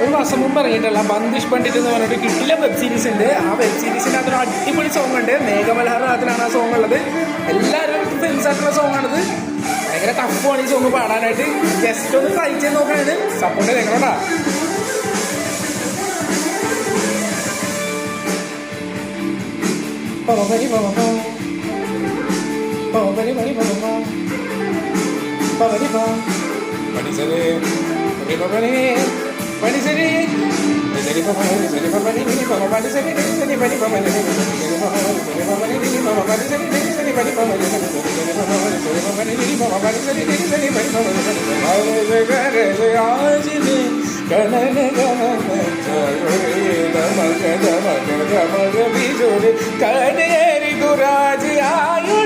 ഒരു വർഷം മുമ്പ് ഇറങ്ങിയിട്ടുള്ള ബന്ദിഷ് പണ്ഡിറ്റ് എന്ന് പറഞ്ഞിട്ട് കിട്ടില്ല വെബ് സീരീസ് ഉണ്ട്. ആ വെബ് സീരീസിൻ്റെ അതൊരു അടിപൊളി സോങ് ഉണ്ട്. മേഘമൽഹാർ അതിലാണ് ആ സോങ് ഉള്ളത്. എല്ലാവരും ഫേമസ് ആയിട്ടുള്ള സോങ് ആണിത്. ഭയങ്കര ടഫാണ് ഈ സോങ് പാടാനായിട്ട്. ജസ്റ്റ് ഒന്ന് ട്രൈ ചെയ്ത് നോക്കാനായിട്ട് സപ്പോർട്ട് ചെയ്തേക്കണോട്ടാ. कनेरी गुराज आयो